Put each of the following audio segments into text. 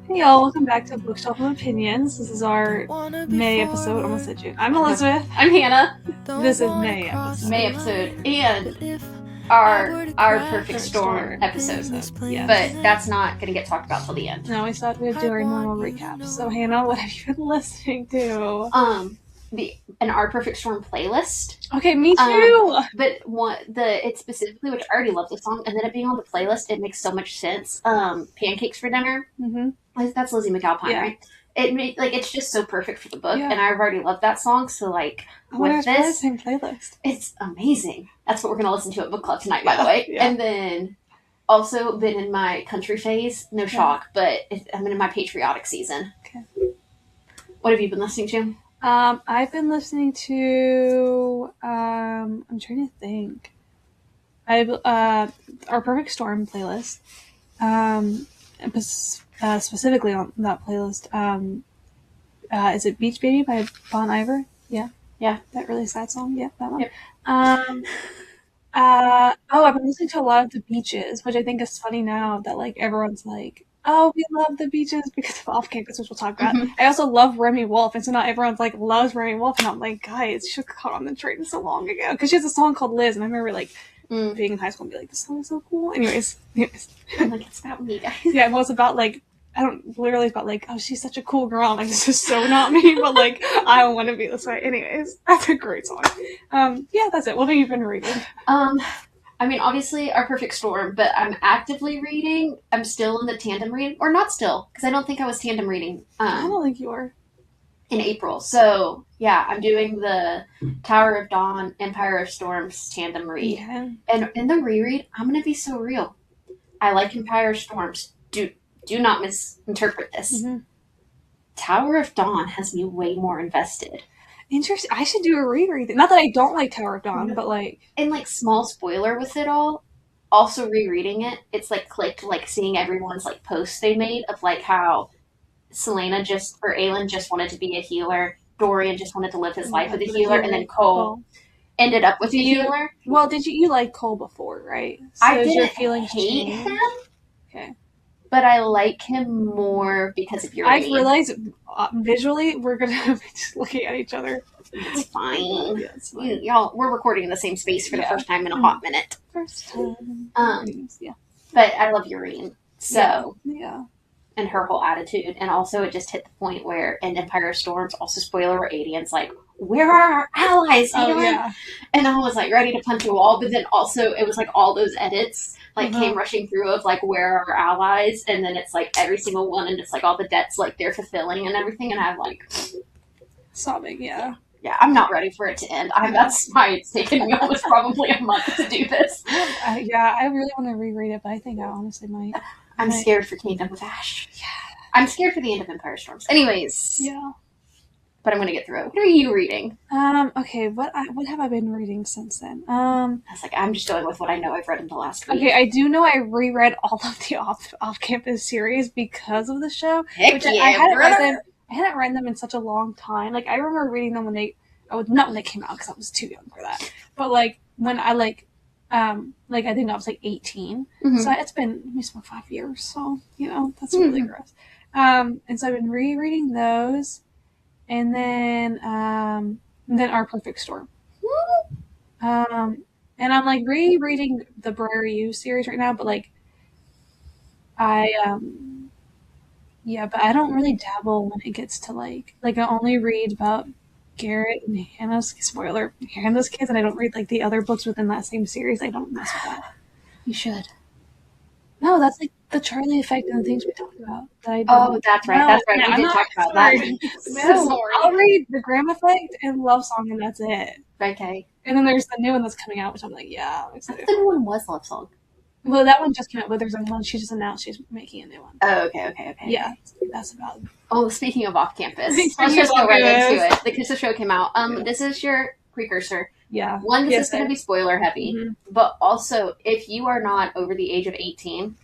Hey y'all, welcome back to Bookshelf of Opinions. This is our May episode. Almost said June. I'm Elizabeth. I'm Hannah. This is May episode. May episode and our Perfect Storm episode. Yes. But that's not going to get talked about till the end. No, we thought we'd do our normal recap. So Hannah, what have you been listening to? An Our Perfect Storm playlist. Okay, me too. But it's specifically, which I already love the song, and then it being on the playlist, it makes so much sense. Pancakes for Dinner. Mm-hmm. That's Lizzie McAlpine, Yeah. right? It's just so perfect for the book, and I've already loved that song. So with this, same playlist. It's amazing. That's what we're gonna listen to at book club tonight, by the way. Yeah. And then also been in my country phase. No shock, but I'm in my patriotic season. Okay. What have you been listening to? I've been listening to. I'm trying to think. Our Perfect Storm playlist. Specifically on that playlist, is it Beach Baby by Bon Iver? Yeah. That really sad song. Yeah, that one. Yep. I've been listening to a lot of The Beaches, which I think is funny now that everyone's like, oh, we love The Beaches because of Off Campus, which we'll talk about. Mm-hmm. I also love Remy Wolf, and so now everyone's loves Remy Wolf, and I'm like, guys, you should have caught on the train so long ago, because she has a song called Liz, and I remember being in high school and be like, this song is so cool. Anyways. I'm like, it's about me, guys. Yeah, it was about it's about oh, she's such a cool girl. I'm like, this is so not me, but I don't want to be this way. Anyways, that's a great song. Yeah, that's it. What have you been reading? Obviously Our Perfect Storm, but I'm actively reading. I'm still in the tandem reading, or not still, because I don't think I was tandem reading. I don't think you are. In April. So, yeah, I'm doing the Tower of Dawn, Empire of Storms tandem read. Yeah. And in the reread, I'm going to be so real. I like Empire of Storms. Do not misinterpret this. Mm-hmm. Tower of Dawn has me way more invested. Interesting. I should do a reread. Not that I don't like Tower of Dawn, but And small spoiler with it all, also rereading it, it's clicked, seeing everyone's posts they made of how Aelin just wanted to be a healer. Dorian just wanted to live his life with a healer, and then Cole ended up with a healer. Well, you like Cole before, right? So I didn't hate him. Okay. But I like him more because of your I realize visually we're going to be just looking at each other. It's fine. Yeah, it's fine. Y'all, we're recording in the same space for the first time in a hot minute. First time. Yeah. But I love Yrene. So. Yeah. And her whole attitude. And also it just hit the point where in Empire of Storms, also spoiler, where Adian's where are our allies? Yeah. And I was ready to punch a wall, but then also it was all those edits came rushing through of where are our allies, and then it's every single one, and it's all the debts they're fulfilling and everything, and I'm sobbing. Yeah, I'm not ready for it to end. That's why it's taken me almost probably a month to do this. I really want to reread it, but I think I honestly might. I'm scared for Kingdom of Ash. Yeah, I'm scared for the end of Empire Storms. Anyways, yeah. But I'm going to get through it. What are you reading? Okay, what have I been reading since then? I was I'm just going with what I know I've read in the last week. Okay, I do know I reread all of the off-campus series because of the show. Heck yeah, I hadn't read them in such a long time. I remember reading them not when they came out, because I was too young for that. But when I I think I was 18. Mm-hmm. So it's been about 5 years. So, that's really gross. And so I've been rereading those. And then Our Perfect Storm. And I'm rereading the Briar U series right now, but but I don't really dabble when it gets to I only read about Garrett and Hannah's kids, and I don't read the other books within that same series. I don't mess with that. You should. No, that's the Charlie Effect and the things we talked about. That's right. That's right. We did talk about that. So I'll read The Graham Effect and Love Song, and that's it. Okay. And then there's the new one that's coming out, which I'm I'm excited. I thought the new one was Love Song. Well, that one just came out, but there's another one. She just announced she's making a new one. Oh, okay. Yeah, that's about it. Oh, speaking of off-campus, let's just go right into it. Because the show came out. This is your precursor. Yeah. One, this is going to be spoiler heavy. Mm-hmm. But also, if you are not over the age of 18,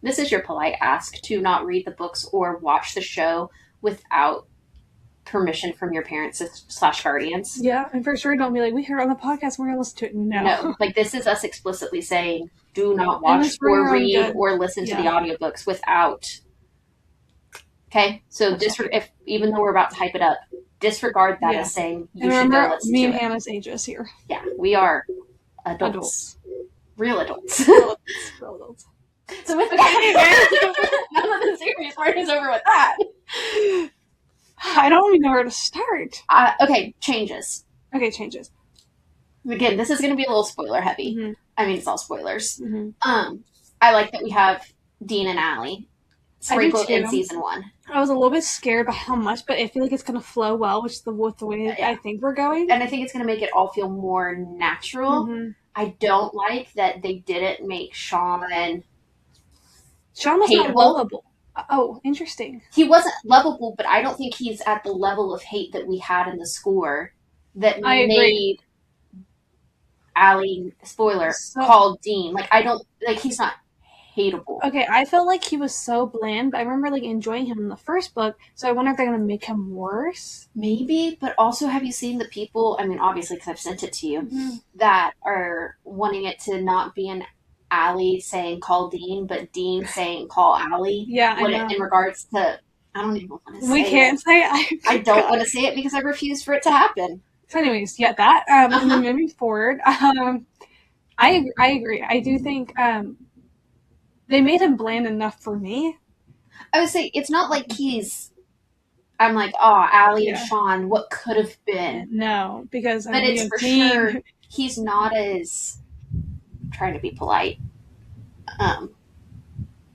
this is your polite ask to not read the books or watch the show without permission from your parents / guardians. Yeah, and for sure don't be we heard it on the podcast, we're going to listen to it. No. This is us explicitly saying, do not watch or read or listen to the audiobooks without Okay, so if even though we're about to hype it up, disregard that as saying you should go listen me to and it. Hannah's ages here. Yeah, we are adults. Real adults. Real adults. So with that, none of the serious part is over with that. I don't even know where to start. Okay, changes. Okay, changes. Again, this is going to be a little spoiler heavy. Mm-hmm. I mean, it's all spoilers. Mm-hmm. I like that we have Dean and Allie sprinkled in season 1. I was a little bit scared by how much, but I feel like it's going to flow well, with the way I think we're going. And I think it's going to make it all feel more natural. Mm-hmm. I don't like that they didn't make Sean was not lovable. Oh, interesting. He wasn't lovable, but I don't think he's at the level of hate that we had in the score that made Allie, spoiler, called Dean. Like, I don't, like, he's not hateable. Okay, I felt like he was so bland, but I remember, like, enjoying him in the first book, so I wonder if they're going to make him worse. Maybe, but also have you seen the people, I mean, obviously, because I've sent it to you, that are wanting it to not be an Allie saying call Dean, but Dean saying call Allie? Yeah, in regards to, I don't even want to say it. We can't say it. I don't want to say it because I refuse for it to happen. So anyways, yeah, that, and then moving forward, I agree. I do think, they made him bland enough for me. I would say it's not like I'm like, oh, Allie and Sean, what could have been? No, because but it's for sure he's not as, I'm trying to be polite.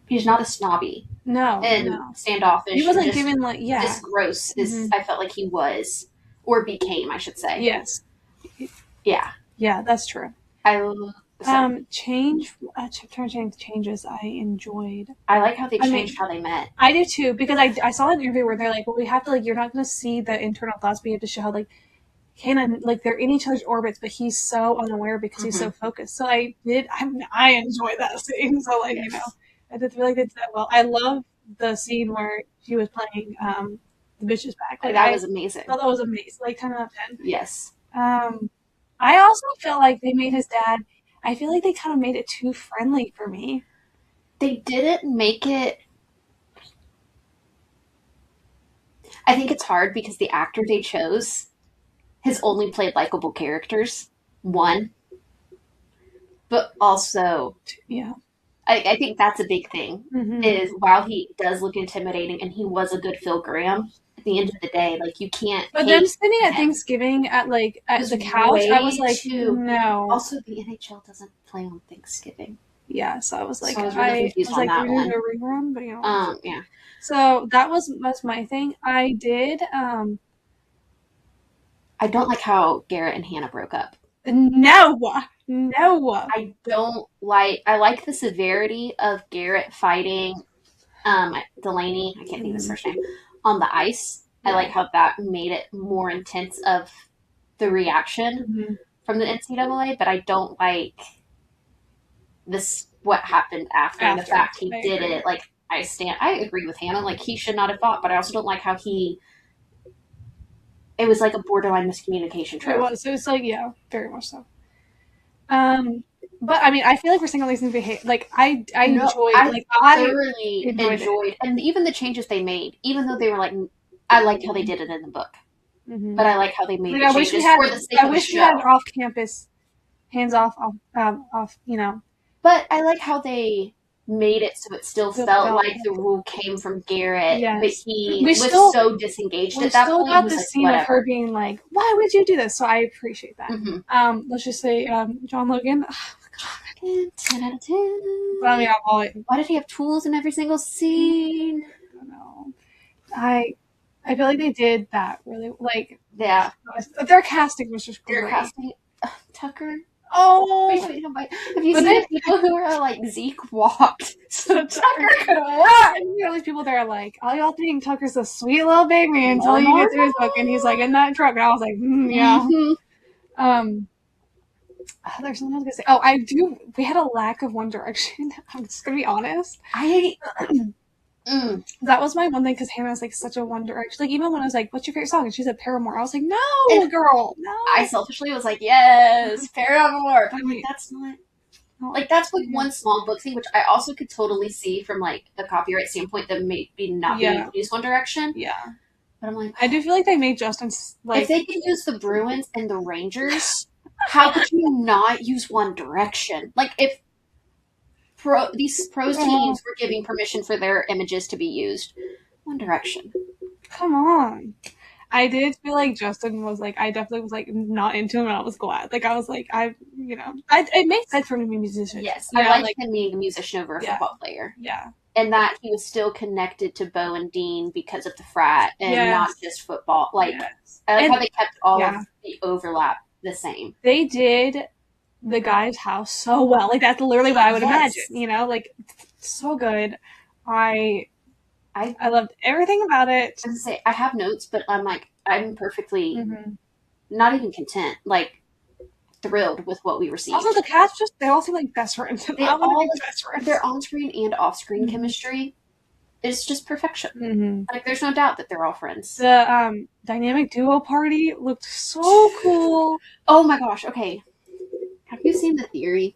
He's not as snobby. No, and standoffish. He wasn't given this gross. I felt like he was, or became, I should say. Yes. Yeah, that's true. Changes I enjoyed. I like how they changed how they met. I do too, because I saw an interview where they're like, well, we have to, like, you're not going to see the internal thoughts, but you have to show how, like, Hannah, like, they're in each other's orbits, but he's so unaware because he's so focused. So I enjoyed that scene. So, like, I did feel like they did that well. I love the scene where she was playing The Bitch Is Back. Like, that was amazing. I thought that was amazing. Like, 10 out of 10. Yes. I also feel like they made his dad, I feel like they kind of made it too friendly for me. They didn't make it... I think it's hard because the actor they chose has only played likable characters. One. But also... Yeah. I think that's a big thing, is while he does look intimidating and he was a good Phil Graham, at the end of the day, like, you can't. But then spending at Thanksgiving at the couch, I was like, no. Also, the NHL doesn't play on Thanksgiving. Yeah, so I was like, I was really confused on that one. A rerun, but yeah. So that's my thing. I did. I don't like how Garrett and Hannah broke up. No. I don't like. I like the severity of Garrett fighting Delaney. I can't think of his first name on the ice. I like how that made it more intense of the reaction from the NCAA, but I don't like this. What happened after the fact he did it? Like, I agree with Hannah. Like, he should not have fought, but I also don't like how it was like a borderline miscommunication trope. It was. It was like, yeah, very much so. But I mean, I feel like we're saying all these things we hate. Like, I thoroughly enjoyed, and even the changes they made, even though they were like, I liked how they did it in the book, but I like how they made the changes for the sake of the show. I wish we had off-campus, hands-off, But I like how they made it so it still felt like the rule came from Garrett, but he was so disengaged at that point. We still got the scene of her being like, why would you do this? So I appreciate that. Let's just say John Logan. Oh, God. 10 out of 10. But I mean, why did he have tools in every single scene? I don't know. I feel like they did that really, like... Yeah. Their casting was just great. Their casting... Tucker... Oh, have you seen the people who are like, Zeke walked so Tucker could walk? You know, these people that are like, all y'all think Tucker's a sweet little baby until you get through his book and he's like in that truck. And I was like, yeah. There's something I was gonna say. Oh, we had a lack of One Direction. I'm just gonna be honest. That was my one thing, because Hannah's like such a One Direction. Like, even when I was like, what's your favorite song? And she said Paramore. I was like, no, girl, no. I selfishly was like, yes, Paramore. But I'm like, that's not Like, that's like one small book thing, which I also could totally see from like a copyright standpoint that maybe not being used One Direction. Yeah. But I'm like, I do feel like they made Justin's like if they could use the Bruins and the Rangers, how could you not use One Direction? Like, if these pros teams were giving permission for their images to be used, One Direction. Come on. I did feel like Justin was like, I definitely was like not into him, and I was glad. Like, I was like, it made sense for him to be a musician. Yes, I like him being a musician over a football player. Yeah. And that he was still connected to Bo and Dean because of the frat and not just football. Like, I like how they kept all of the overlap the same. They did the guy's house so well. Like, that's literally what I would imagine, you know? Like, so good. I loved everything about it. I was gonna say, I have notes, but I'm like, I'm perfectly not even content. Like, thrilled with what we received. Also, the cast they all seem like best friends. They all best friends. Their on-screen and off-screen chemistry is just perfection. Like, there's no doubt that they're all friends. The dynamic duo party looked so cool. Oh my gosh! Okay, have you seen the theory?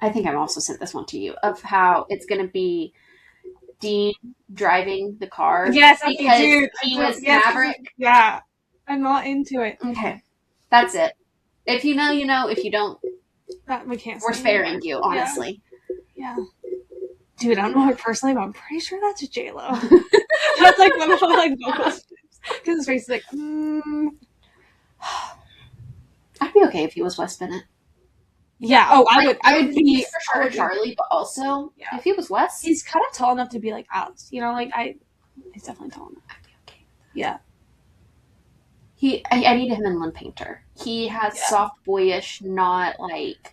I think I've also sent this one to you of how it's going to be Dean driving the car. Yes, because he was Maverick. Yeah, I'm not into it. Okay, that's it. If you know, you know. If you don't, we can't. We're sparing you, honestly. Yeah. Dude, I don't know her personally, but I'm pretty sure that's J-Lo. That's like one of my like vocal tips. Because his face is like, I'd be okay if he was Wes Bennett. Yeah. Oh, I would be for sure Charlie, but also if he was Wes, he's kind of tall enough to be like Alex. You know, like he's definitely tall enough. I'd be okay. Yeah. I need him in Lynn Painter. He has soft, boyish, not like.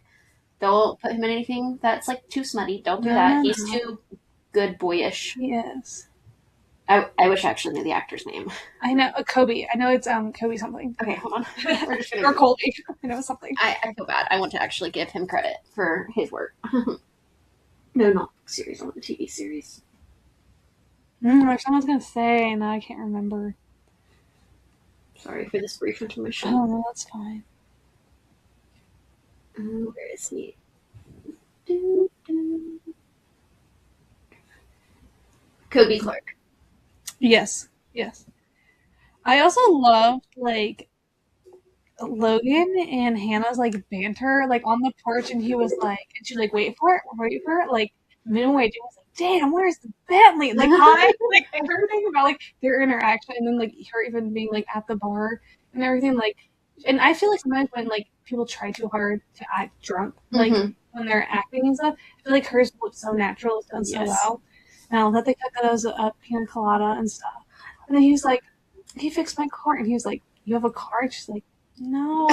Don't put him in anything that's like too smutty. Don't do that. He's too good, boyish. Yes. I wish I actually knew the actor's name. I know Kobe. I know it's Kobe something. Okay, hold on. We're just gonna or Colby. I know something. I feel bad. I want to actually give him credit for his work. No, not series. I want the TV series. Someone's gonna say, and I can't remember. Sorry for this brief intermission. Oh, no, that's fine. Where is he? Kobe Clark. Yes. I also love like Logan and Hannah's like banter, like on the porch, and he was like, and she like wait for it. Like midway, Jim was like, "Damn, where's the Bentley?" Like everything about like their interaction, and then like her even being like at the bar and everything. Like, and I feel like sometimes when like people try too hard to act drunk, like when they're acting and stuff, I feel like hers looks so natural, it's done so well. Now that they cut those pina colada and stuff, and then he's like, he fixed my car, and he was like, "You have a car?" And she's like, "No."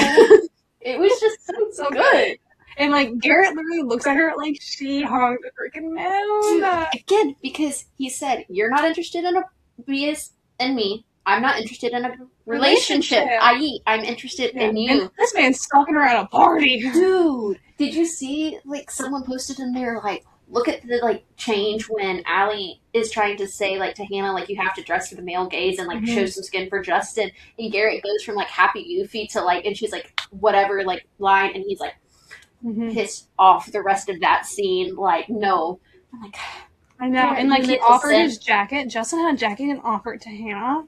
It was just so good. And like Garrett literally looks at her like she hung the freaking moon. Again, because he said, "You're not interested in a BS and me. I'm not interested in a relationship. I.e., I'm interested in you." And this man's stalking her at a party. Dude, did you see like someone posted in there like, look at the like change when Allie is trying to say like to Hannah like you have to dress for the male gaze and like show some skin for Justin, and Garrett goes from like happy goofy to like, and she's like whatever like line, and he's like pissed off the rest of that scene. Like, no, I'm like, I know, and like he offered his jacket. Justin had a jacket and offered it to Hannah.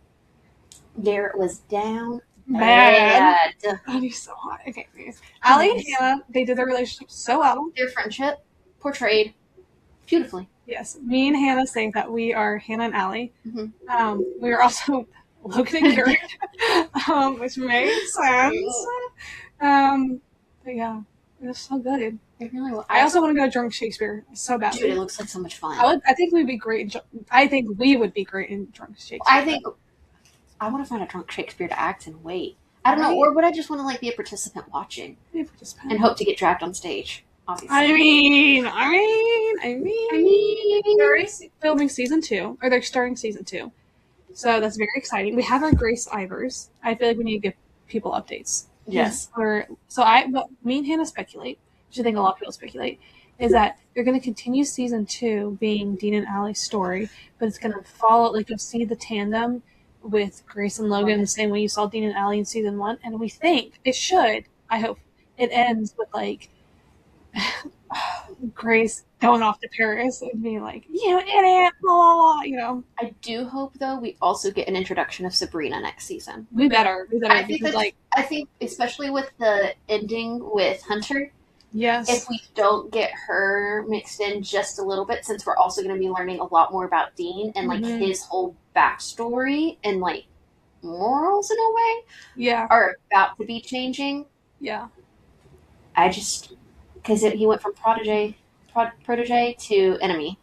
Garrett was down bad. Oh, he's so hot. Okay, please. Allie and Hannah, they did their relationship so well. Their friendship portrayed beautifully. Yes, me and Hannah say that we are Hannah and Allie. We are also Logan and Garrett, which makes sense. But yeah, it was so good. It really was. I also want to go drunk Shakespeare so badly. Dude, it looks like so much fun. I think we'd be great. I think we would be great in drunk Shakespeare. I want to find a drunk Shakespeare to act and wait. I don't know, or would I just want to like be a participant watching and hope to get dragged on stage? Obviously. I mean, they're already filming season 2, or they're starting season 2, so that's very exciting. We have our Grace Ivers. I feel like we need to give people updates. Yes. What me and Hannah speculate, which I think a lot of people speculate, is that they're going to continue season 2 being Dean and Allie's story, but it's going to follow, like you'll see the tandem with Grace and Logan the same way you saw Dean and Allie in season 1, and we think it should. I hope it ends with like Grace going off to Paris and being like, "You idiot!" Blah blah blah. You know. I do hope though we also get an introduction of Sabrina next season. We better because like I think especially with the ending with Hunter, yes, if we don't get her mixed in just a little bit, since we're also going to be learning a lot more about Dean and like his whole backstory and like morals in a way, yeah, are about to be changing. Yeah. I just because he went from protege to enemy.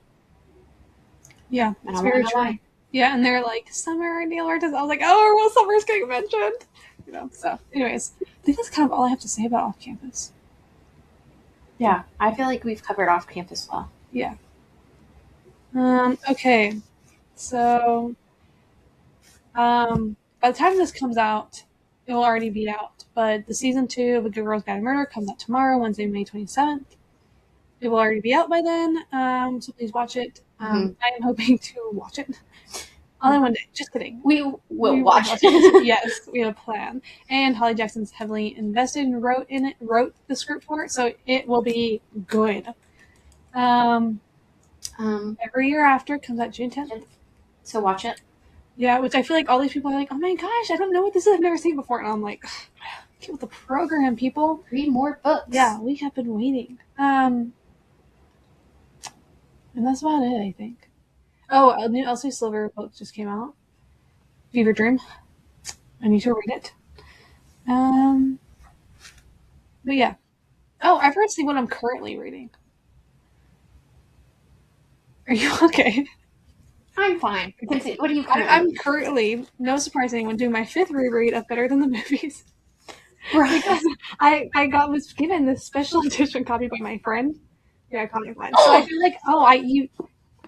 Yeah, and it's I very want to true. know why. Yeah, and they're like Summer and Neil Artis. I was like, oh, well, Summer's getting mentioned. You know. So, anyways, I think that's kind of all I have to say about Off Campus. Yeah, I feel like we've covered Off Campus well. Yeah. Okay. So, by the time this comes out, it will already be out. But the season 2 of A Good Girls Guide to Murder comes out tomorrow, Wednesday, May 27th. It will already be out by then, so please watch it. I am hoping to watch it. Only one day. Just kidding. We will watch it. Yes, we have a plan. And Holly Jackson's heavily invested and wrote the script for it, so it will be good. Every year after it comes out June 10th. So watch it. Yeah, which I feel like all these people are like, oh my gosh, I don't know what this is. I've never seen it before. And I'm like, get with the program, people. Read more books. Yeah, we have been waiting. And that's about it, I think. Oh, a new Elsie Silver book just came out. Fever Dream. I need to read it. But yeah. Oh, I forgot to see what I'm currently reading. Are you okay? I'm fine. What are you currently? I'm currently, no surprise anyone, doing my 5th reread of Better Than the Movies. Right. Because I was given this special edition copy by my friend. Yeah, Comic Line. So I feel like,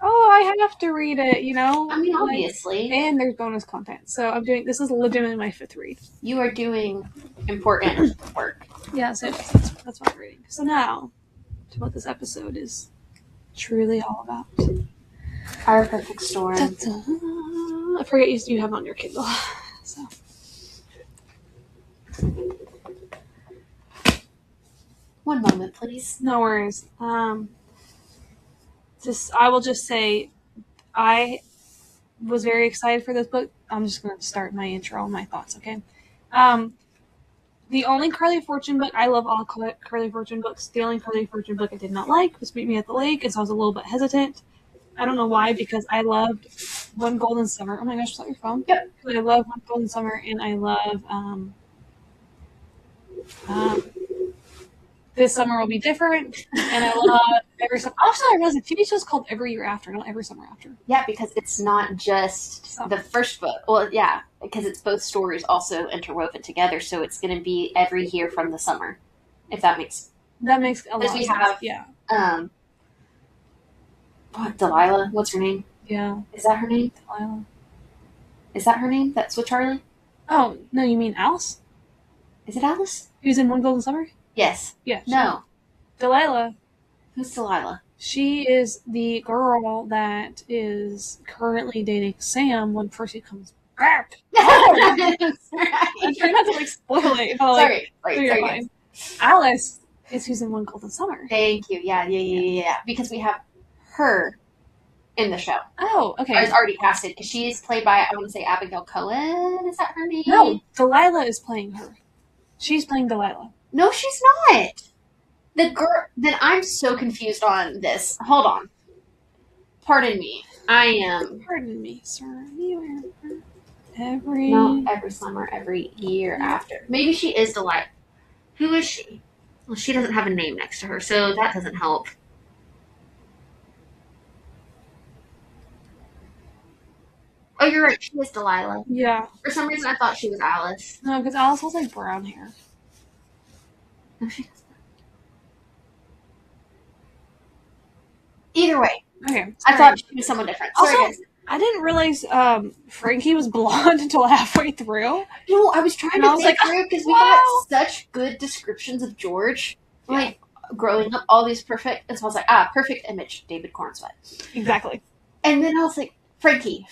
I have to read it, you know? I mean, obviously. And there's bonus content. So this is legitimately my 5th read. You are doing important work. Yeah, so that's what I'm reading. So now, to what this episode is truly all about. Our Perfect Storm. I forget you have it on your Kindle. So. One moment, please. No worries. I will just say, I was very excited for this book. I'm just going to start my intro and my thoughts, okay? The only Carly Fortune book, I love all Carly Fortune books. The only Carly Fortune book I did not like was Meet Me at the Lake, and so I was a little bit hesitant. I don't know why, because I loved One Golden Summer. Oh my gosh, is that your phone? Yep. I love One Golden Summer, and I love This Summer Will Be Different, and I love Every Summer. Also, I realized the TV show is called Every Year After, not Every Summer After. Yeah, because it's not just the first book. Well, yeah, because it's both stories also interwoven together, so it's going to be every year from the summer, if that makes a lot of sense. Yeah. What, Delilah? What's her name? Yeah. Is that her name? Delilah. Is that her name? That's with Charlie? Oh, no, you mean Alice? Is it Alice? Who's in One Golden Summer? Yes. Yeah. No. Delilah. Who's Delilah? She is the girl that is currently dating Sam when Percy comes back. I'm trying not to spoil it. Sorry. Sorry. Alice is who's in One Golden Summer. Thank you. Yeah. Because we have her in the show. Oh, okay. Or is already casted because she is played by, I want to say, Abigail Cohen. Is that her name? No, Delilah is playing her. She's playing Delilah. No, she's not. The girl. Then I'm so confused on this. Hold on. Pardon me. I am. Pardon me, sir. Every summer, every year after. Maybe she is Delilah. Who is she? Well, she doesn't have a name next to her, so that doesn't help. Oh, you're right. She is Delilah. Yeah. For some reason, I thought she was Alice. No, because Alice has brown hair. No, she doesn't. Either way. Okay. I thought she was someone different. Sorry, also, guys. I didn't realize Frankie was blonde until halfway through. No, I was trying to think through because we got such good descriptions of George. Yeah. Like, growing up, all these perfect... And so I was like, perfect image, David Cornsweet. Exactly. And then I was like, Frankie.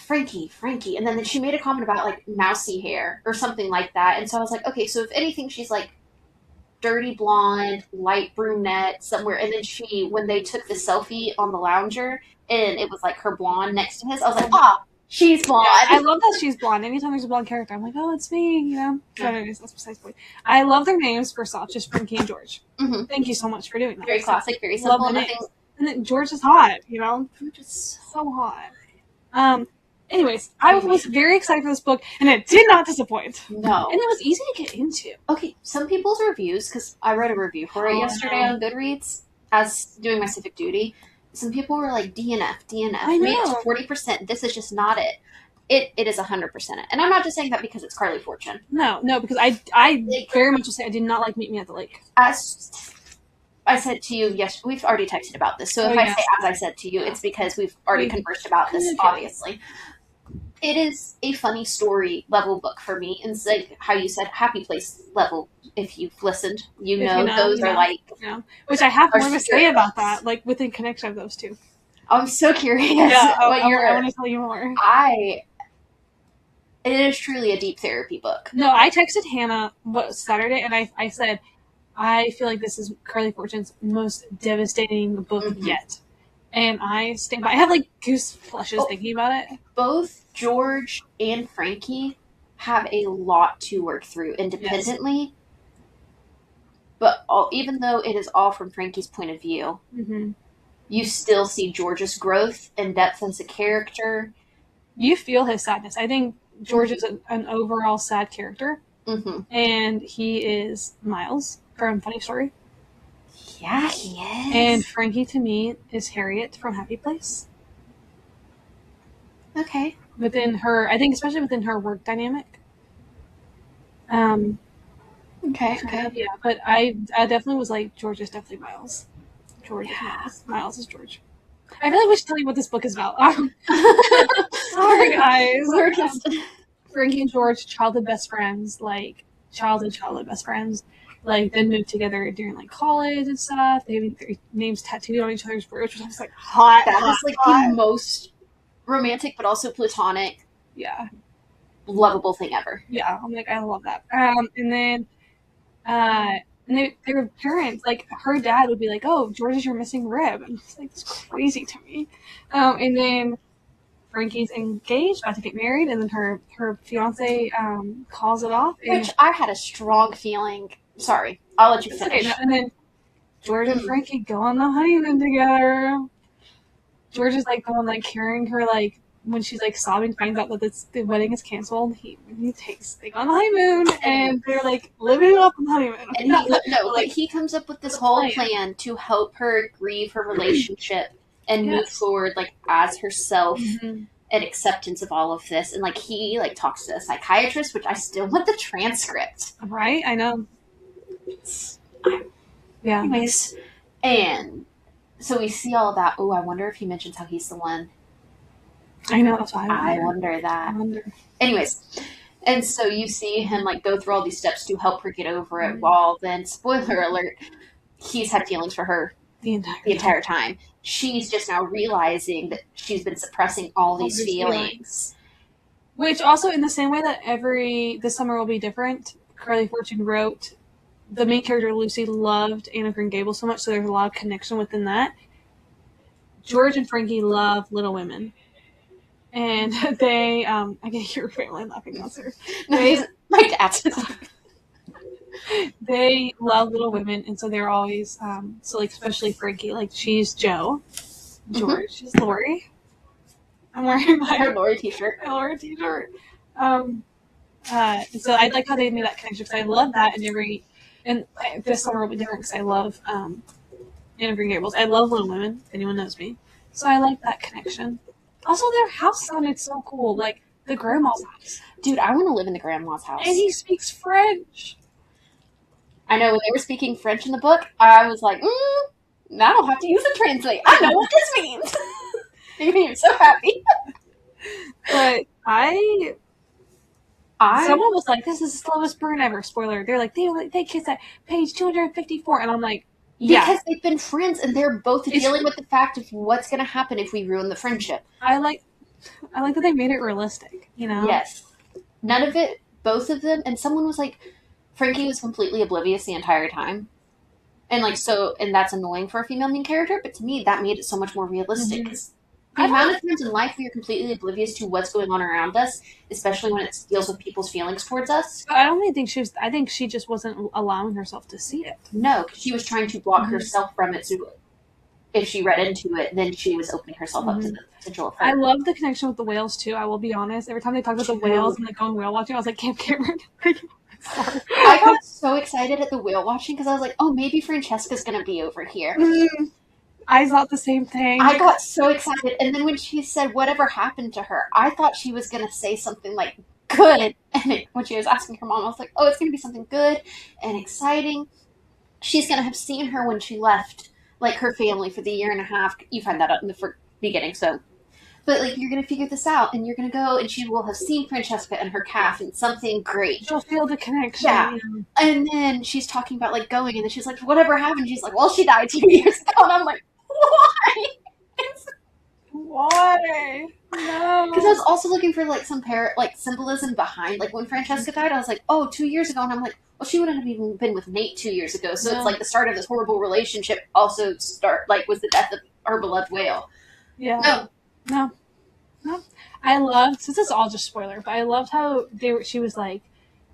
And then she made a comment about, like, mousy hair or something like that. And so I was like, okay, so if anything, she's, like, dirty blonde, light brunette, somewhere. And then when they took the selfie on the lounger, and it was like her blonde next to his, I was like, ah, she's blonde. Yeah, I love that she's blonde. Anytime there's a blonde character, I'm like, oh, it's me, you know? So anyways, that's besides the point. I love their names, first off, just Frankie and George. Mm-hmm. Thank you so much for doing that. Very classic, very simple. Nothing. And then George is hot, you know? George is so hot. Anyways, I was very excited for this book, and it did not disappoint. No. And it was easy to get into. Okay, some people's reviews, because I read a review for it yesterday on Goodreads as doing my civic duty. Some people were like, DNF. I know. Maybe it's 40%. This is just not it. It is 100% it. And I'm not just saying that because it's Carly Fortune. No, because I very much will say I did not like Meet Me at the Lake. As I said to you, yes, we've already texted about this. So if I say as I said to you, it's because we've already conversed about this, obviously. It is a funny story level book for me. And it's like how you said happy place level. If you've listened, you know those are like... Yeah. Which I have more to say about that, like within connection of those two. I'm so curious. Yeah, I want to tell you more. It is truly a deep therapy book. No, I texted Hannah Saturday, and I said, I feel like this is Carly Fortune's most devastating book yet. And I stand by. I have like goose flushes thinking about it. Both George and Frankie have a lot to work through independently. Yes. But even though it is all from Frankie's point of view, you still see George's growth and depth as a character. You feel his sadness. I think George is an overall sad character. And he is Miles from Funny Story. Yeah, he is. And Frankie, to me, is Harriet from Happy Place. Okay. Within her, I think especially within her work dynamic. Okay. Yeah, but I definitely was like, George is definitely Miles. George is Miles. Miles is George. I really wish to tell you what this book is about. Sorry, guys. We're just... Frankie and George, childhood best friends, like, childhood best friends. Like, then moved together during, like, college and stuff. They have their names tattooed on each other's brooch, which was, like, hot. That was, like, the most romantic, but also platonic, lovable thing ever. Yeah, I'm like, I love that. And then, they were parents. Like, her dad would be like, oh, George is your missing rib. And it's like, it's crazy to me. And then Frankie's engaged, about to get married, and then her fiance calls it off. Which I had a strong feeling. Sorry, I'll let you finish. Okay, and then George and Frankie go on the honeymoon together. George is like going, like, carrying her, like, when she's like sobbing, finds out that the wedding is canceled. They go on the honeymoon, and they're like living up on the honeymoon. And he comes up with this whole plan to help her grieve her relationship and move forward, like, as herself. And acceptance of all of this, and like he like talks to a psychiatrist, which I still want the transcript. Right, I know. Yeah. Anyways, and so we see all that. Oh, I wonder if he mentions how he's the one. I know. That's why I wonder that. Anyways, and so you see him like go through all these steps to help her get over it. While then, spoiler alert, he's had feelings for her the entire time. She's just now realizing that she's been suppressing all these feelings. Which also, in the same way that this summer will be different, Carly Fortune wrote, the main character Lucy loved Anne of Green Gables so much, so there's a lot of connection within that. George and Frankie love Little Women. And they, I can hear your family laughing downstairs. My dad's They love Little Women, and so they're always, so like, especially Frankie, like, she's Jo. George is Lori. I'm wearing her Lori t-shirt. My Lori t-shirt. And so I like how they made that connection, because I love that, and this summer will be different, because I love, Anne of Green Gables. I love Little Women, if anyone knows me. So I like that connection. Also, their house sounded so cool, like, the grandma's house. Dude, I want to live in the grandma's house. And he speaks French. I know, when they were speaking French in the book, I was like, I don't have to use a translate. I know what this means. It made me so happy. But someone was like, this is the slowest burn ever. Spoiler. They're like, they kiss at page 254. And I'm like, yeah. Because they've been friends, and they're both dealing with the fact of what's going to happen if we ruin the friendship. I like that they made it realistic, you know? Yes. None of it, both of them, and someone was like, Frankie was completely oblivious the entire time. And and that's annoying for a female main character, but to me, that made it so much more realistic. Because the amount of times in life we are completely oblivious to what's going on around us, especially when it deals with people's feelings towards us. I don't even think I think she just wasn't allowing herself to see it. No, because she was trying to block herself from it. So if she read into it, then she was opening herself up to the potential of her. I love the connection with the whales, too. I will be honest. Every time they talk about the whales and like going whale watching, I was like, Camp Cameron. Sorry. I got so excited at the whale watching because I was like, oh, maybe Francesca's going to be over here. I thought the same thing. I got so excited. And then when she said whatever happened to her, I thought she was going to say something like good. And when she was asking her mom, I was like, oh, it's going to be something good and exciting. She's going to have seen her when she left, like, her family for the year and a half. You find that out in the beginning, so... But, like, you're going to figure this out, and you're going to go, and she will have seen Francesca and her calf and something great. She'll feel the connection. Yeah. And then she's talking about, like, going, and then she's like, whatever happened? She's like, well, she died 2 years ago. And I'm like, why? Why? No. Because I was also looking for, like, some symbolism behiund, like, when Francesca died, I was like, oh, 2 years ago. And I'm like, well, she wouldn't have even been with Nate 2 years ago. So it's, like, the start of this horrible relationship also was the death of our beloved whale. Yeah. No. I loved, this is all just spoiler, but I loved how she was like,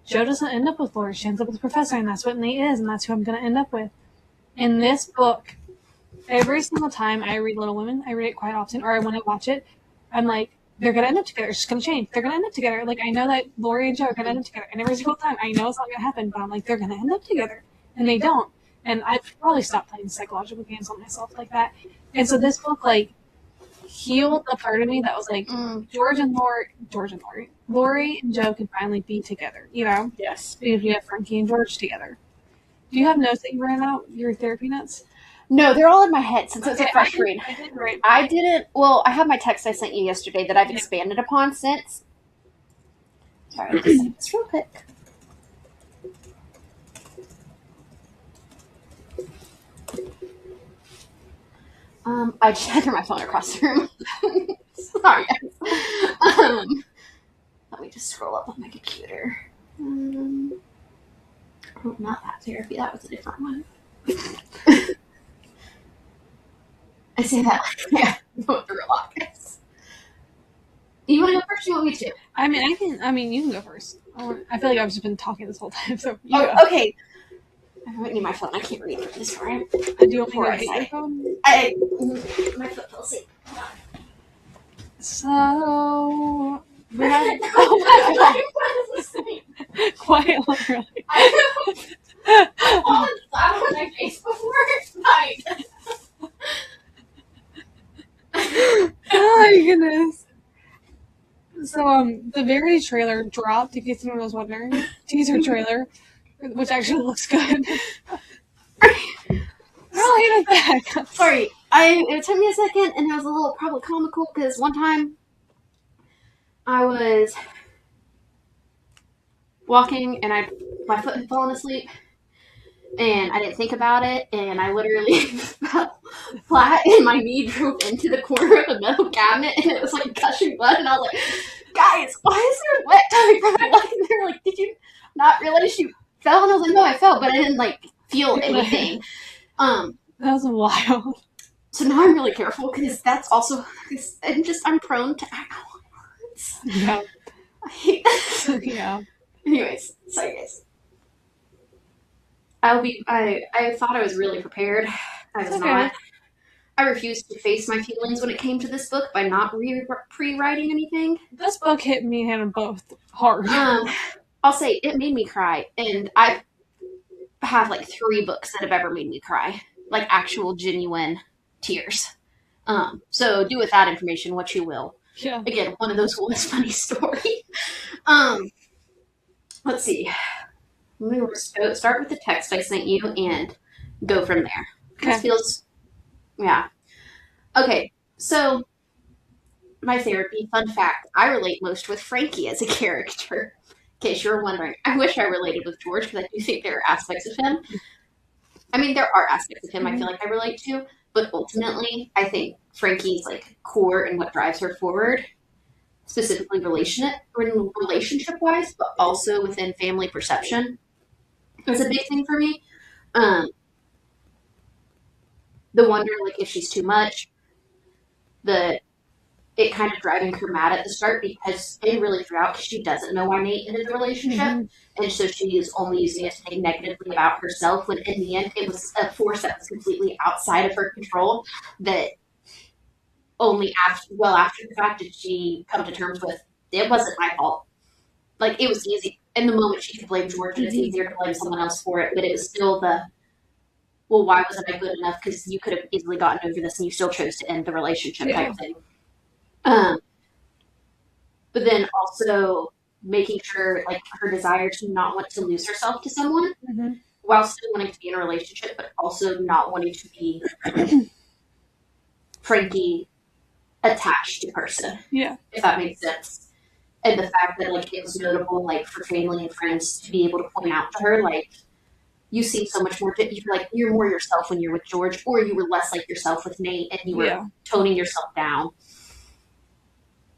Jo doesn't end up with Laurie, she ends up with the professor, and that's what Nate is, and that's who I'm going to end up with. In this book, every single time I read Little Women, I read it quite often, or when I watch it, I'm like, they're going to end up together, it's just going to change, they're going to end up together. Like, I know that Laurie and Jo are going to end up together, and every single time, I know it's not going to happen, but I'm like, they're going to end up together, and they don't. And I've probably stopped playing psychological games on myself like that. And so this book, like, healed a part of me that was like, Laurie and Jo can finally be together, you know? Yes. Because you have Frankie and George together. Do you have notes that you ran out, your therapy notes? No, they're all in my head since it's a fresh read. I didn't, well, I have my text I sent you yesterday that I've expanded upon since. Sorry, I'll just say this real quick. I just threw my phone across the room. Sorry, guys. Let me just scroll up on my computer. Oh, not that therapy. That was a different one. I say that like, yeah, going through a lot, guys. Do you want to go first? Or you want me to? I mean, you can go first. I feel like I've just been talking this whole time. So okay. I don't need my phone. I can't read through this right. Do you want me to get your phone? My foot fell asleep. So we have quiet literally. I've fallen flat on my face before tonight. Oh my goodness. So the Verity trailer dropped, in case anyone was wondering. Teaser trailer, which actually looks good. Really back. Sorry, it took me a second, and it was a little probably comical because one time I was walking and my foot had fallen asleep, and I didn't think about it, and I literally fell flat, and my knee drove into the corner of the metal cabinet, and it was like gushing blood, and I was like, guys, why is there wet coming from my leg? And they were like, did you not realize you fell? And I was like, no, I fell, but I didn't like feel anything. That was wild. So now I'm really careful because that's also, I'm prone to act on words. Yeah. I hate that. Yeah. Anyways, sorry guys. I thought I was really prepared. I was not. I refused to face my feelings when it came to this book by not pre-writing anything. This book hit me and both hard. I'll say it made me cry, and I have like 3 books that have ever made me cry, like actual genuine tears. So do with that information what you will. Yeah. Again, one of those was funny story. Let's see. I'm going to start with the text I sent you and go from there. Okay. This feels, yeah. Okay, so my therapy, fun fact, I relate most with Frankie as a character. In case you were wondering, I wish I related with George because I do think there are aspects of him. I mean, there are aspects of him I feel like I relate to, but ultimately, I think Frankie's like core and what drives her forward, specifically relationship-wise, but also within family perception. is a big thing for me. Um, the wonder, like, if she's too much, the it kind of driving her mad at the start because and really throughout she doesn't know why Nate ended the relationship, and so she is only using it to think negatively about herself. When in the end, it was a force that was completely outside of her control. That only after the fact did she come to terms with it wasn't my fault. Like it was easy in the moment she could blame George, and it's easier to blame someone else for it. But it was still the well, why wasn't I good enough? Because you could have easily gotten over this, and you still chose to end the relationship type thing. But then also making sure like her desire to not want to lose herself to someone while still wanting to be in a relationship, but also not wanting to be Frankie attached to person. Yeah. If that makes sense. And the fact that like it was notable like for family and friends to be able to point out to her like you seem so much more you're more yourself when you're with George, or you were less like yourself with Nate and you were toning yourself down.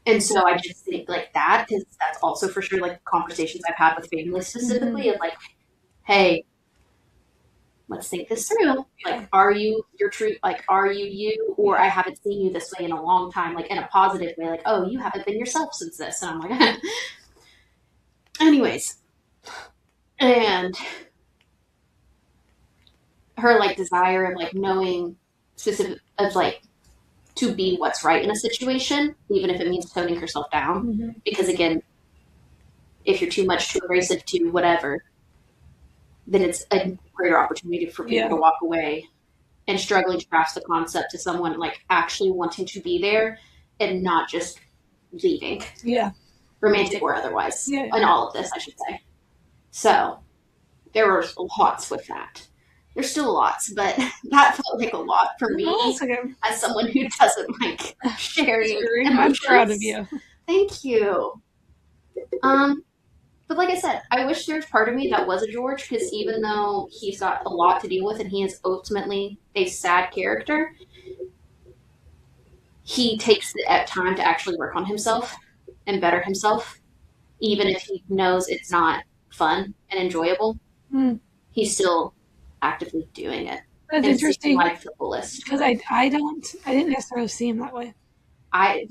And so I just think like that, because that's also for sure like conversations I've had with family specifically of like, hey, let's think this through. Like, are you your true, like, are you you, or I haven't seen you this way in a long time, like in a positive way, like, oh, you haven't been yourself since this. And I'm like, anyways. And her like desire of like knowing specific of like to be what's right in a situation, even if it means toning herself down. Because again, if you're too much, too abrasive, too whatever, then it's a greater opportunity for people to walk away. And struggling to grasp the concept to someone like actually wanting to be there and not just leaving. Yeah. Romantic or otherwise. Yeah. And all of this, I should say. So there were lots with that. There's still lots, but that felt like a lot for me as someone who doesn't like sharing. I'm proud of you. Thank you. But like I said, I wish there's part of me that was a George, because even though he's got a lot to deal with and he is ultimately a sad character, he takes the time to actually work on himself and better himself, even if he knows it's not fun and enjoyable. He's still actively doing it. That's interesting. Life the fullest. Because I didn't necessarily see him that way. I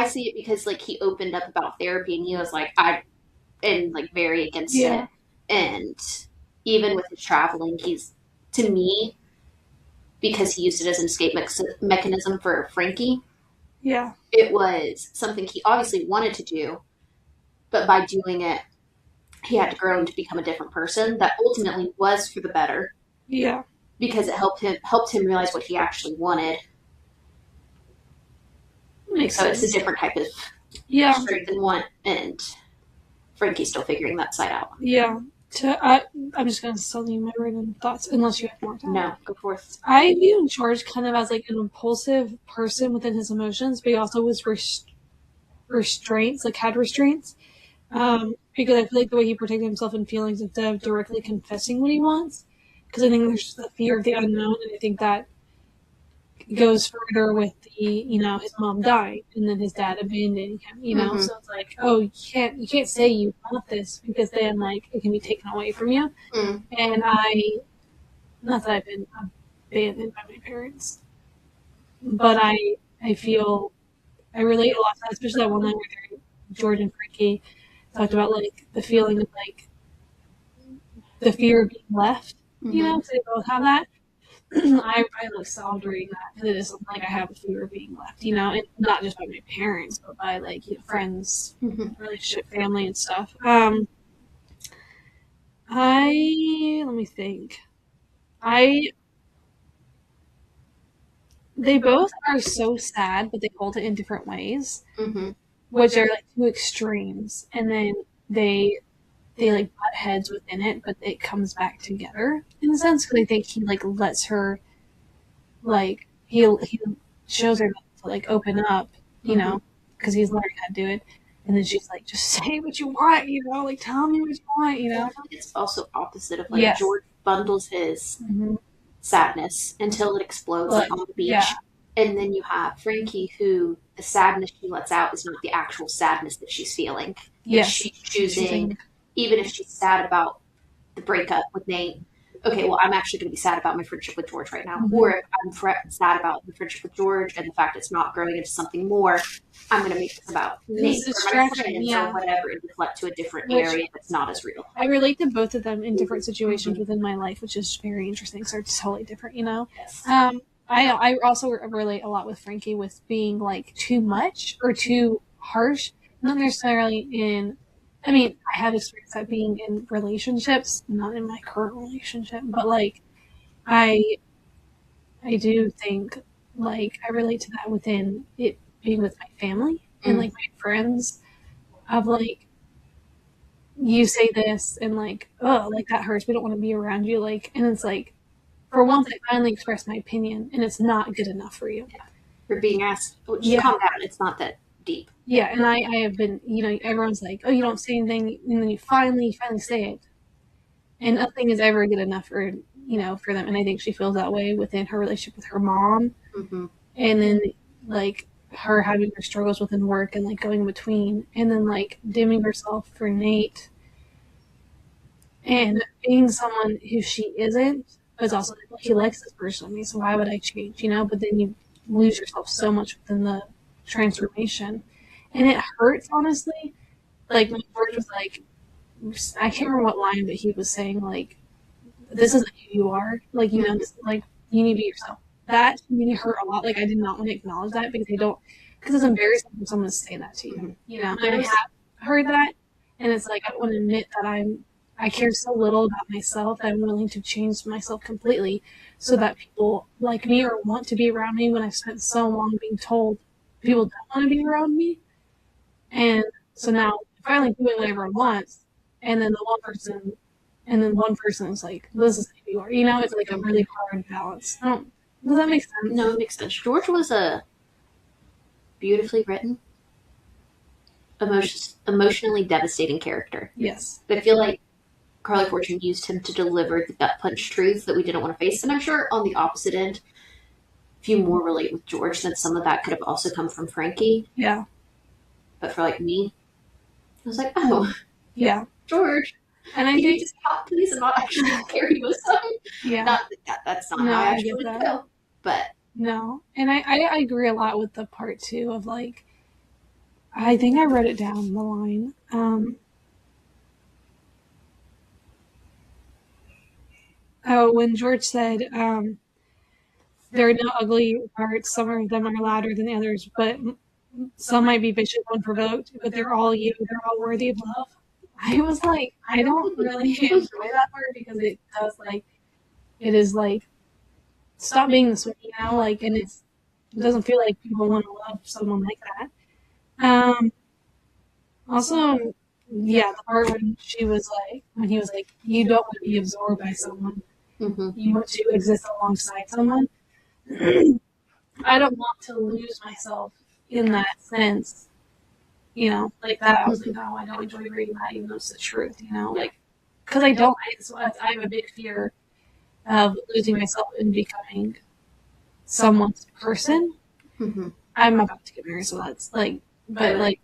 see it because like he opened up about therapy and he was like like very against it. And even with his traveling, he's to me because he used it as an escape mechanism for Frankie. Yeah, it was something he obviously wanted to do, but by doing it, he had to grow and to become a different person that ultimately was for the better. Yeah. Because it helped him realize what he actually wanted. Makes sense. It's a different type of strength and want, and Frankie's still figuring that side out. Yeah. I'm just going to tell you my random thoughts, unless you have more time. No, go forth. I view George kind of as like an impulsive person within his emotions, but he also was restraints, like had restraints. Because I feel like the way he protected himself in feelings instead of directly confessing what he wants. Because I think there's the fear of the unknown, and I think that goes further with his mom dying, and then his dad abandoning him, so it's like, oh, you can't say you want this, because then, like, it can be taken away from you. And not that I've been abandoned by my parents, but I feel, I relate a lot to that, especially that one line where George and Frankie talked about, like, the feeling of, like, the fear of being left, because they both have that. I like sobbed reading that, because it is something like I have a fear of being left, and not just by my parents, but by like friends, relationship, family, and stuff. Let me think. They both are so sad, but they hold it in different ways, which are like two extremes, and then they like butt heads within it, but it comes back together in a sense, because I think he like lets her, like he shows her to like open up, because he's learning how to do it, and then she's like, just say what you want, like tell me what you want, I think it's also opposite of like George bundles his sadness until it explodes like on the beach, and then you have Frankie, who the sadness she lets out is not the actual sadness that she's feeling. She's choosing. Even if she's sad about the breakup with Nate, okay, well, I'm actually going to be sad about my friendship with George right now. Mhm. Or if I'm sad about the friendship with George and the fact it's not growing into something more, I'm going to make this about Nate or my distraction, friends yeah. or whatever and deflect to a different Which- area that's not as real. I relate to both of them in different situations Mhm. within my life, which is very interesting. So it's totally different, you know? Yes. I also relate a lot with Frankie with being like too much or too harsh. Not necessarily in, I mean, I have experienced that being in relationships, not in my current relationship, but like I do think like I relate to that within it being with my family and like my friends of like you say this and like, oh, like that hurts. We don't want to be around you. Like, and it's like, for once, I finally expressed my opinion, and it's not good enough for you. You're being asked, well, just Yeah. calm down. It's not that deep. Yeah, and I have been, you know, everyone's like, oh, you don't say anything, and then you finally say it, and nothing is ever good enough for you know for them. And I think she feels that way within her relationship with her mom, Mm-hmm. and then like her having her struggles within work and like going in between, and then like dimming herself for Nate, and being someone who she isn't, but it's also like, well, he likes this person in me, so why would I change, you know? But then you lose yourself so much within the transformation, and it hurts honestly. Like when George was like, I can't remember what line, but he was saying like, "This isn't who you are." Like you know, this, like you need to be yourself. That to me hurt a lot. Like I did not want to acknowledge that because I don't, because it's embarrassing for someone to say that to you. You know, and I have heard that, and it's like I don't want to admit that I care so little about myself that I'm willing to change myself completely so that people like me or want to be around me when I've spent so long being told people don't want to be around me. And so now I'm finally doing whatever I want, and then one person is like, this is who you are. You know, it's like a really hard balance. Does that make sense? No, it makes sense. George was a beautifully written, emotionally devastating character. Yes. I feel like Carly Fortune used him to deliver the gut punch truths that we didn't want to face. And I'm sure on the opposite end, if you more relate with George, then some of that could have also come from Frankie. Yeah. But for like me, I was like, oh, yeah, George. And I can think you just talk, please, and not actually carry you with something? yeah, Not that's not No, how I I actually get would that. feel. But no, and I agree a lot with the part too of like, I think I wrote it down the line. Oh, when George said, there are no ugly parts. Some of them are louder than the others, but some might be vicious when provoked, but they're all you. They're all worthy of love. I was like, I don't really enjoy that part because it does like, it is like, stop being this way, you know, like, and it doesn't feel like people want to love someone like that. Also, yeah, the part when she was like, when he was like, you don't want to be absorbed by someone. You want to exist alongside someone. I don't want to lose myself in that sense. You know, like that. I was like, no, I don't enjoy reading that, even though it's the truth. You know, like because I don't. I have a big fear of losing myself and becoming someone's person. I'm about to get married, so that's like, but like,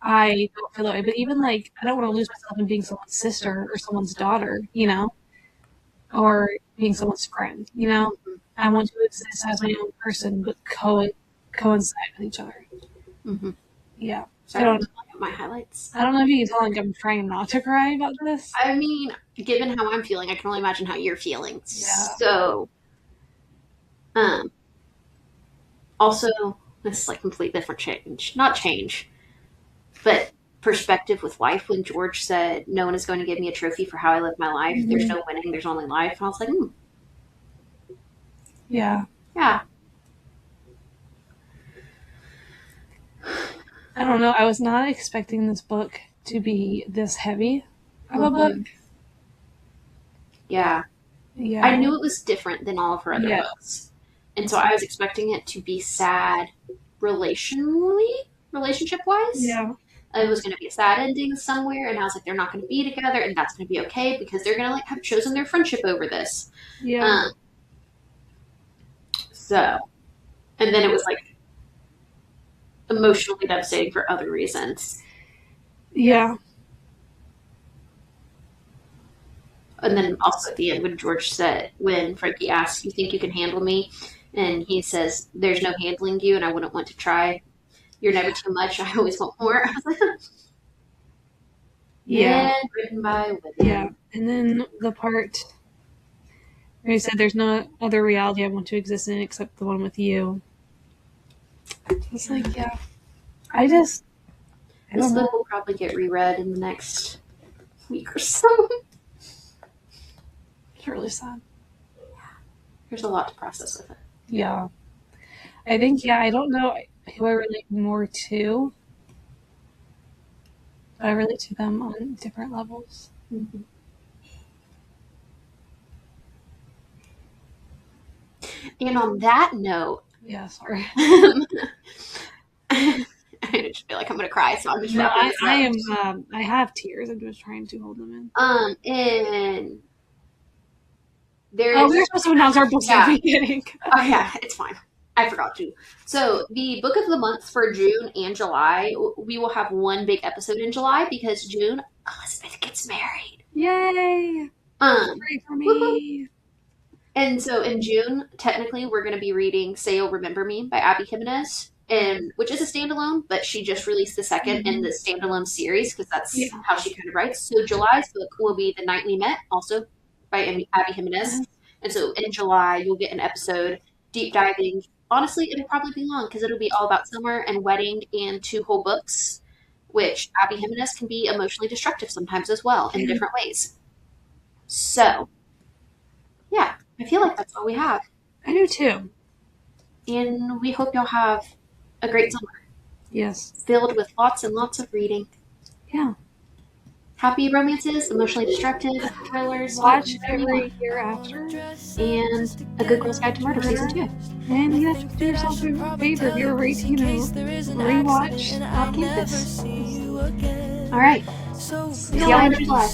I don't feel that way. But even like, I don't want to lose myself in being someone's sister or someone's daughter. You know, or being someone's friend. You know, I want to exist as my own person, but coincide with each other. Yeah. So I don't look at my highlights. I don't know if you can tell, like I'm trying not to cry about this. I mean, given how I'm feeling, I can only imagine how you're feeling. Yeah. So, also, this is like complete different change. Not change, but perspective with life when George said, no one is going to give me a trophy for how I live my life. There's no winning, there's only life. And I was like, Yeah. Yeah. I don't know. I was not expecting this book to be this heavy of a book. Yeah. Yeah. I knew it was different than all of her other books. And so I was expecting it to be sad relationship-wise. Yeah. It was going to be a sad ending somewhere, and I was like, they're not going to be together, and that's going to be okay because they're going to like have chosen their friendship over this. Yeah. So, and then it was like emotionally devastating for other reasons. Yeah. And then also at the end when George said, when Frankie asks, "You think you can handle me?" And he says, "There's no handling you, and I wouldn't want to try. You're never too much. I always want more." I was like, Yeah. "Yeah, written by women." Yeah. And then the part where he said, "There's no other reality I want to exist in except the one with you." It's like, yeah. I This don't know. book will probably get reread in the next week or so. It's really sad. There's a lot to process with it. Yeah. I think, I don't know who I relate more to. But I relate to them on different levels. Mm-hmm. And on that note, Yeah, sorry. I just feel like I'm gonna cry, so I'm just No, wrapping this up. I am. I have tears. I'm just trying to hold them in. And there's. Oh, we're supposed to announce our books at the beginning. Oh yeah, it's fine. I forgot to. So the book of the month for June and July, we will have one big episode in July because June, Elizabeth gets married. Yay! Pray for me. Woo-hoo. And so in June, technically, we're going to be reading Say You'll Remember Me by Abby Jimenez, which is a standalone, but she just released the second in the standalone series because that's how she kind of writes. So July's book will be The Night We Met, also by Abby Jimenez. And so in July, you'll get an episode deep diving. Honestly, it'll probably be long because it'll be all about summer and wedding and 2 whole books, which Abby Jimenez can be emotionally destructive sometimes as well in different ways. So, yeah, I feel like that's all we have. I do too. And we hope y'all have a great summer. Yes. Filled with lots and lots of reading. Yeah. Happy romances, emotionally destructive thrillers. Watch every year after. And A Good Girl's Guide to Murder Season 2. And you have to do yourself a favor if you're 18 rewatch Off Campus. All right. See y'all in July.